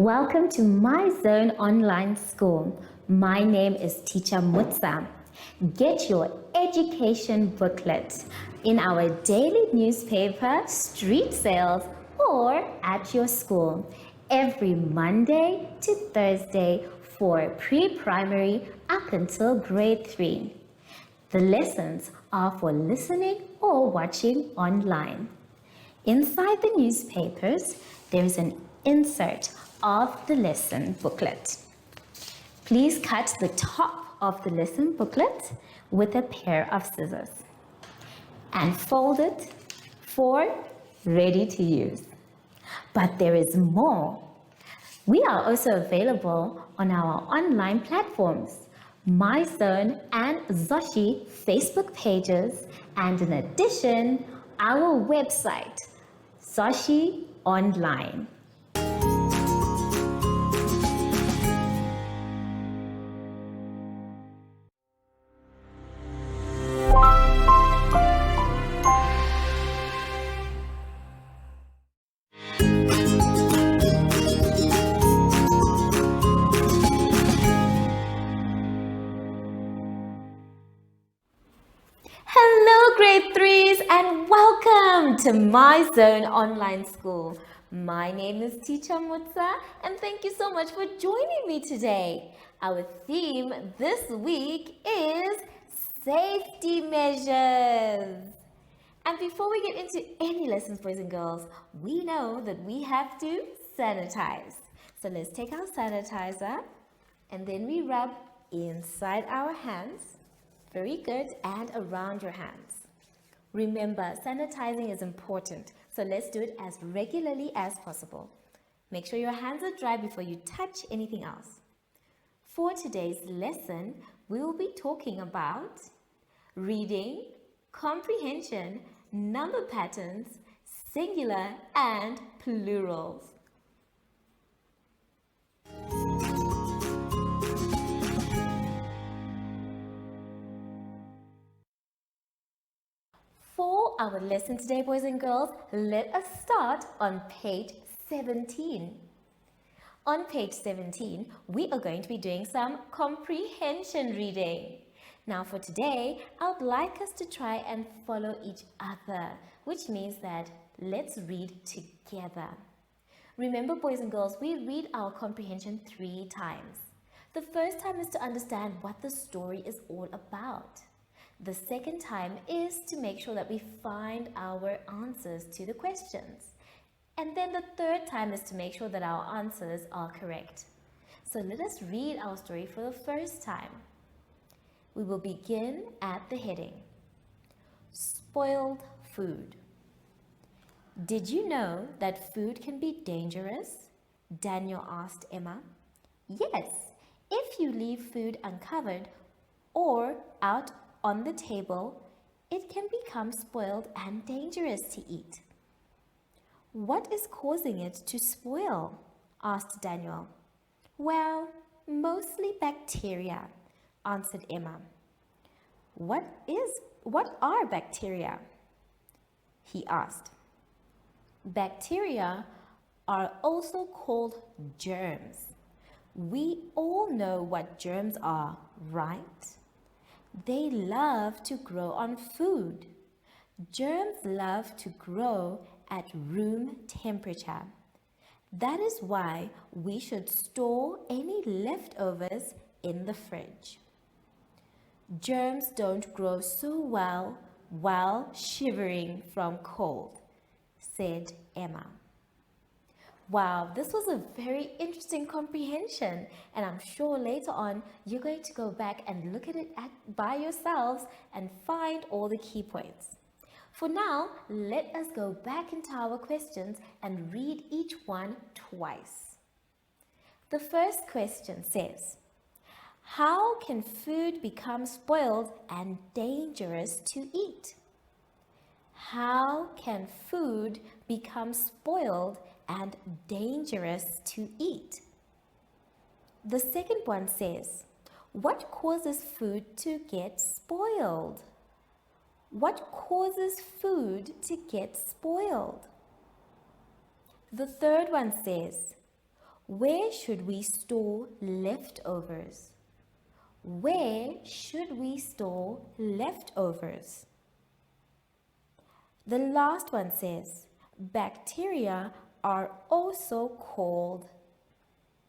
Welcome to My Zone Online School. My name is Teacher Mutsa. Get your education booklet in our daily newspaper, street sales, or at your school every Monday to Thursday for pre-primary up until grade 3. The lessons are for listening or watching online. Inside the newspapers, there is an insert of the lesson booklet. Please cut the top of the lesson booklet with a pair of scissors and fold it for ready to use. But there is more. We are also available on our online platforms, MyZone and Zoshi Facebook pages, and in addition, our website, Zoshi Online. Hello grade 3s and welcome to My Zone Online School. My name is Teacher Mutsa and thank you so much for joining me today. Our theme this week is safety measures. And before we get into any lessons, boys and girls, we know that we have to sanitize. So let's take our sanitizer and then we rub inside our hands. Very good, and around your hands. Remember, sanitizing is important, so let's do it as regularly as possible. Make sure your hands are dry before you touch anything else. For today's lesson, we will be talking about reading, comprehension, number patterns, singular and plurals. For our lesson today, boys and girls, let us start on page 17. On page 17, we are going to be doing some comprehension reading. Now for today, I would like us to try and follow each other, which means that let's read together. Remember, boys and girls, we read our comprehension 3 times. The first time is to understand what the story is all about. The second time is to make sure that we find our answers to the questions. And then the third time is to make sure that our answers are correct. So let us read our story for the first time. We will begin at the heading. Spoiled food. Did you know that food can be dangerous? Daniel asked Emma. Yes, if you leave food uncovered or out on the table, it can become spoiled and dangerous to eat. What is causing it to spoil? Asked Daniel. Well, mostly bacteria, answered Emma. What are bacteria? He asked. Bacteria are also called germs. We all know what germs are, right? They love to grow on food. Germs love to grow at room temperature. That is why we should store any leftovers in the fridge. Germs don't grow so well while shivering from cold, said Emma. Wow, this was a very interesting comprehension, and I'm sure later on you're going to go back and look at it by yourselves and find all the key points. For now, let us go back into our questions and read each one twice. The first question says, how can food become spoiled and dangerous to eat? How can food become spoiled and dangerous to eat? The second one says, what causes food to get spoiled? What causes food to get spoiled? The third one says, Where should we store leftovers? Where should we store leftovers? The last one says, bacteria are also called.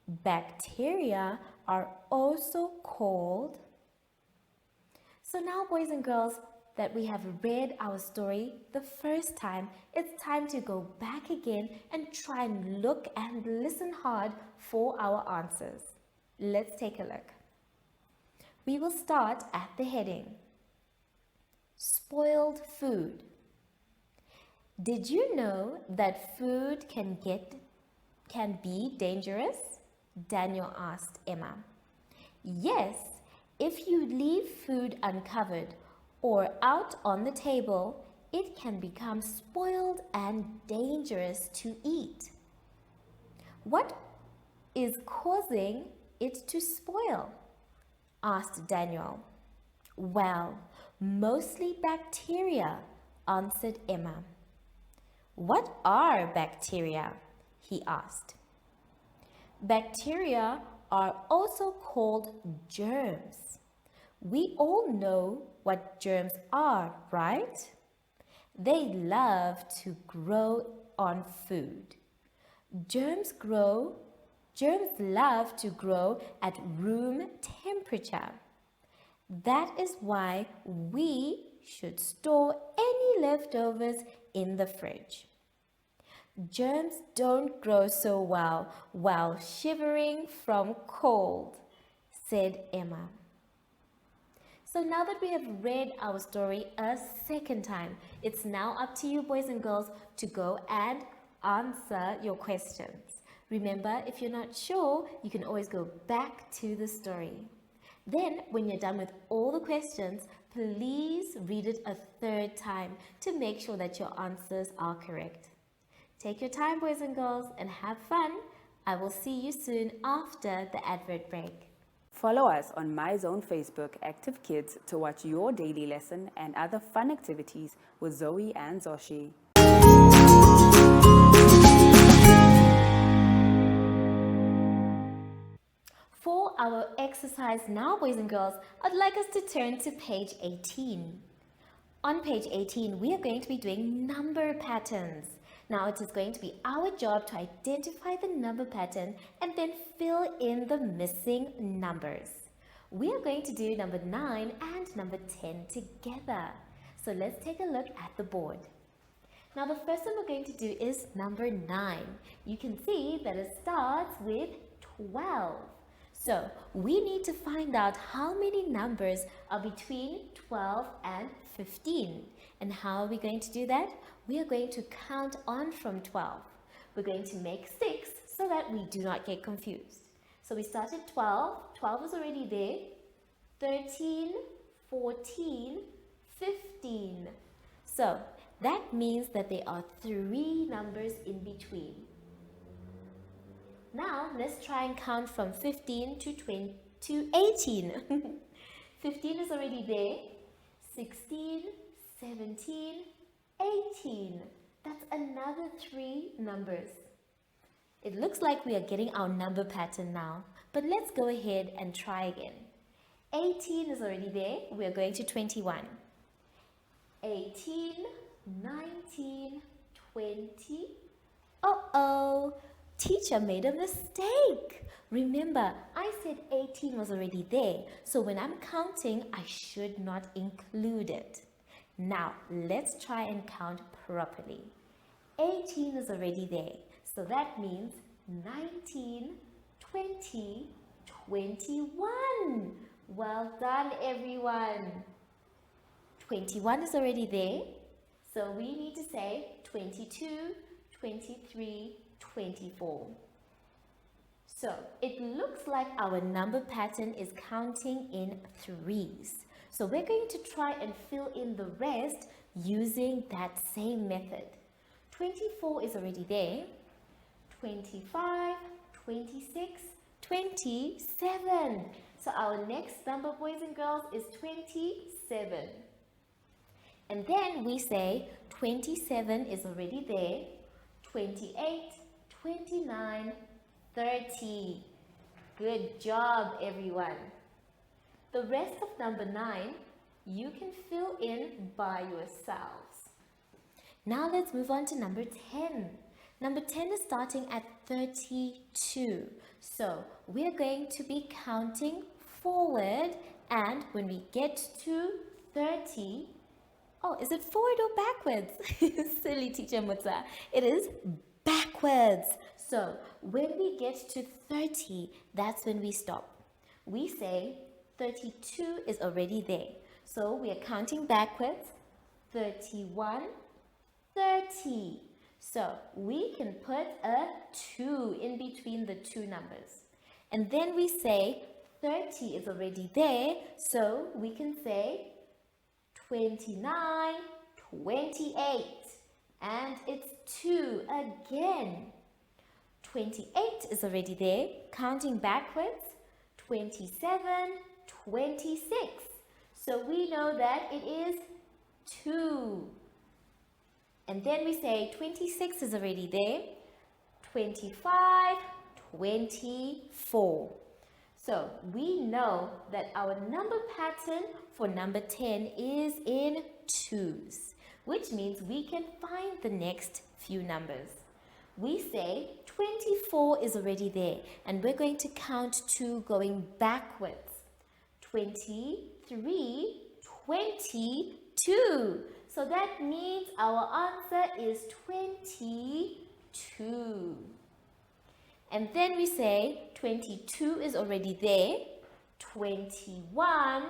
Bacteria are also called. So now, boys and girls, that we have read our story the first time, it's time to go back again and try and look and listen hard for our answers. Let's take a look. We will start at the heading. Spoiled food. Did you know that food can be dangerous? Daniel asked Emma. Yes, if you leave food uncovered or out on the table, it can become spoiled and dangerous to eat. What is causing it to spoil? Asked Daniel. Well, mostly bacteria, answered Emma. What are bacteria? He asked. Bacteria are also called germs. We all know what germs are, right? They love to grow on food. Germs love to grow at room temperature. That is why we should store any leftovers in the fridge. Germs don't grow so well while shivering from cold, said Emma. So now that we have read our story a second time, it's now up to you, boys and girls, to go and answer your questions. Remember, if you're not sure, you can always go back to the story. Then, when you're done with all the questions, please read it a third time to make sure that your answers are correct. Take your time, boys and girls, and have fun. I will see you soon after the advert break. Follow us on My Zone Facebook Active Kids to watch your daily lesson and other fun activities with Zoe and Zoshi. For our exercise now, boys and girls, I'd like us to turn to page 18. On page 18, we are going to be doing number patterns. Now it is going to be our job to identify the number pattern and then fill in the missing numbers. We are going to do number 9 and number 10 together. So let's take a look at the board. Now the first one we're going to do is number 9. You can see that it starts with 12. So we need to find out how many numbers are between 12 and 15. And how are we going to do that? We are going to count on from 12. We're going to make 6 so that we do not get confused. So we start at 12. 12 is already there. 13, 14, 15. So that means that there are 3 numbers in between. Now let's try and count from 15 to 18. 15 is already there. 16, 17, 18. That's another 3 numbers. It looks like we are getting our number pattern now, but let's go ahead and try again. 18 is already there. We are going to 21. 18, 19, 20. Uh-oh, teacher made a mistake. Remember, I said 18 was already there, so when I'm counting, I should not include it. Now, let's try and count properly. 18 is already there, so that means 19, 20, 21. Well done, everyone. 21 is already there, so we need to say 22, 23, 24. So, it looks like our number pattern is counting in 3s. So we're going to try and fill in the rest using that same method. 24 is already there. 25, 26, 27. So our next number, boys and girls, is 27. And then we say 27 is already there. 28, 29, 30. Good job, everyone. The rest of number 9, you can fill in by yourselves. Now let's move on to number 10. Number 10 is starting at 32. So we're going to be counting forward, and when we get to 30, oh, is it forward or backwards? Silly teacher Mutsa. It is backwards. So when we get to 30, that's when we stop. We say 32 is already there. So we are counting backwards. 31, 30. So we can put a 2 in between the two numbers. And then we say 30 is already there. So we can say 29, 28. And it's 2 again. 28 is already there. Counting backwards. 27, 26. So we know that it is 2. And then we say 26 is already there. 25, 24. So we know that our number pattern for number 10 is in 2s, which means we can find the next few numbers. We say 24 is already there, and we're going to count 2 going backwards. 23, 22. So that means our answer is 22. And then we say 22 is already there. 21,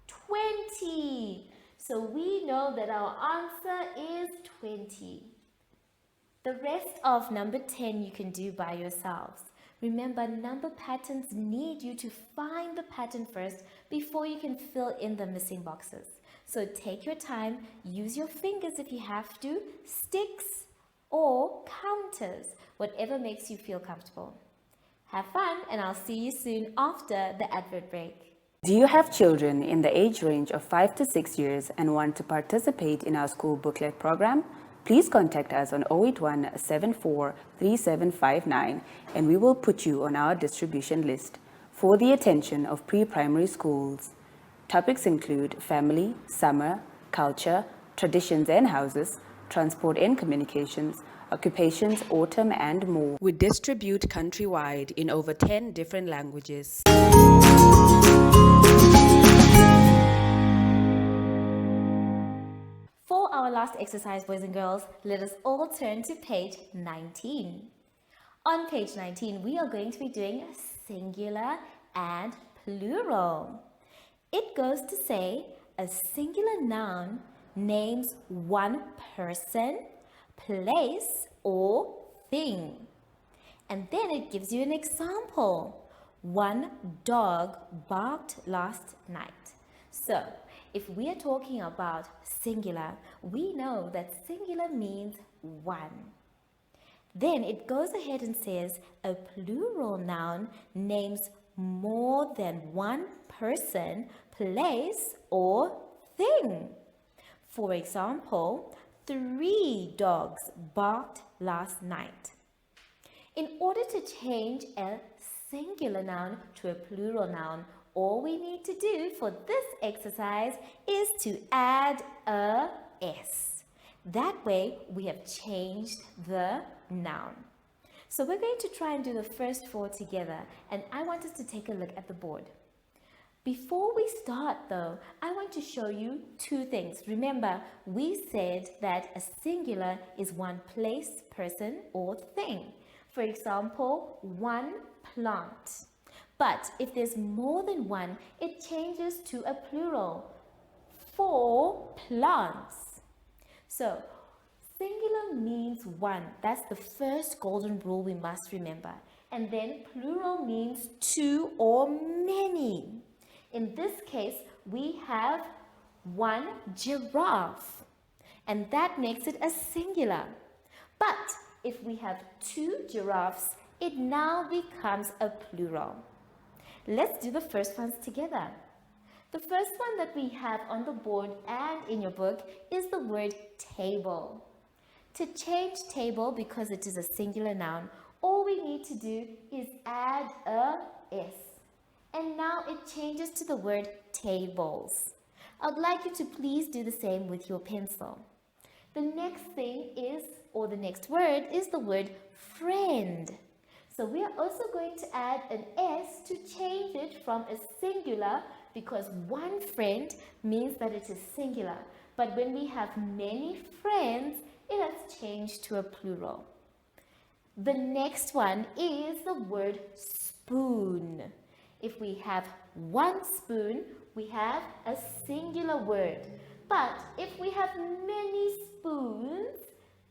20. So we know that our answer is 20. The rest of number 10 you can do by yourselves. Remember, number patterns need you to find the pattern first before you can fill in the missing boxes. So take your time, use your fingers if you have to, sticks or counters, whatever makes you feel comfortable. Have fun, and I'll see you soon after the advert break. Do you have children in the age range of 5 to 6 years and want to participate in our school booklet program? Please contact us on 081 74 3759 and we will put you on our distribution list for the attention of pre-primary schools. Topics include family, summer, culture, traditions and houses, transport and communications, occupations, autumn and more. We distribute countrywide in over 10 different languages. For our last exercise, boys and girls, let us all turn to page 19. On page 19, we are going to be doing singular and plural. It goes to say a singular noun names one person, place, or thing. And then it gives you an example. One dog barked last night. So, if we are talking about singular, we know that singular means one. Then it goes ahead and says a plural noun names more than one person, place, or thing. For example, 3 dogs barked last night. In order to change a singular noun to a plural noun, all we need to do for this exercise is to add a S. That way, we have changed the noun. So we're going to try and do the first 4 together, and I want us to take a look at the board. Before we start though, I want to show you 2 things. Remember, we said that a singular is one place, person, or thing. For example, one plant. But if there's more than one, it changes to a plural. 4 plants. So, singular means one. That's the first golden rule we must remember. And then plural means 2 or many. In this case, we have one giraffe. And that makes it a singular. But if we have 2 giraffes, it now becomes a plural. Let's do the first ones together. The first one that we have on the board and in your book is the word table. To change table, because it is a singular noun, all we need to do is add a S. And now it changes to the word tables. I'd like you to please do the same with your pencil. The next thing is, or the next word is the word friend. So we are also going to add an S to change it from a singular, because one friend means that it is singular. But when we have many friends, it has changed to a plural. The next one is the word spoon. If we have one spoon, we have a singular word. But if we have many spoons,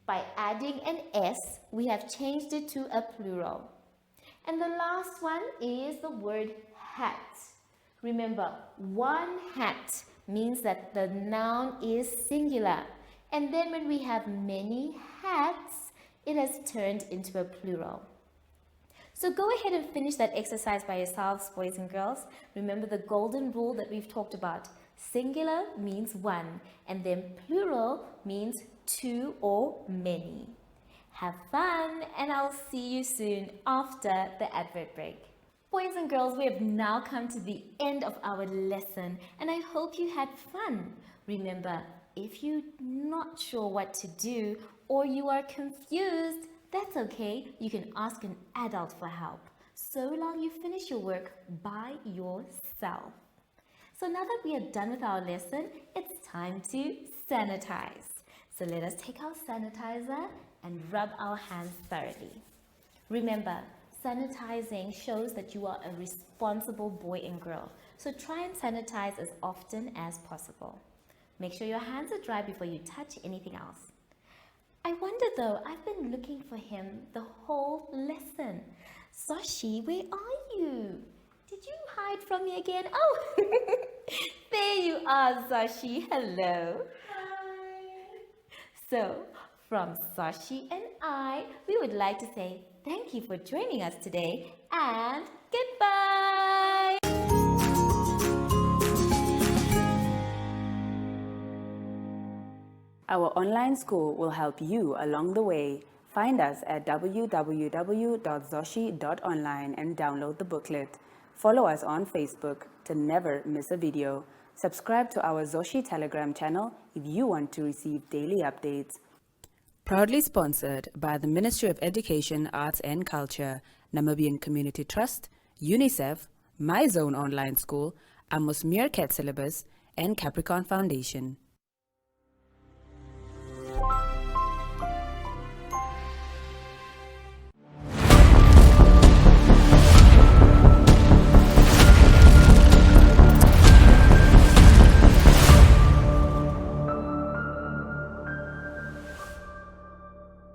by adding an S, we have changed it to a plural. And the last one is the word hat. Remember, one hat means that the noun is singular. And then when we have many hats, it has turned into a plural. So go ahead and finish that exercise by yourselves, boys and girls. Remember the golden rule that we've talked about. Singular means one, and then plural means two or many. Have fun, and I'll see you soon after the advert break. Boys and girls, we have now come to the end of our lesson, and I hope you had fun. Remember, if you're not sure what to do or you are confused, that's okay. You can ask an adult for help, so long you finish your work by yourself. So now that we are done with our lesson, it's time to sanitize. So let us take our sanitizer and rub our hands thoroughly. Remember, sanitizing shows that you are a responsible boy and girl. So try and sanitize as often as possible. Make sure your hands are dry before you touch anything else. I wonder though, I've been looking for him the whole lesson. Zoshi, where are you? Did you hide from me again? Oh, there you are, Zoshi. Hello. Hi. So, from Zoshi and I, we would like to say thank you for joining us today and goodbye. Our online school will help you along the way. Find us at www.zoshi.online and download the booklet. Follow us on Facebook to never miss a video. Subscribe to our Zoshi Telegram channel if you want to receive daily updates. Proudly sponsored by the Ministry of Education, Arts and Culture, Namibian Community Trust, UNICEF, My Zone Online School, Amos Meerkat Syllabus, and Capricorn Foundation.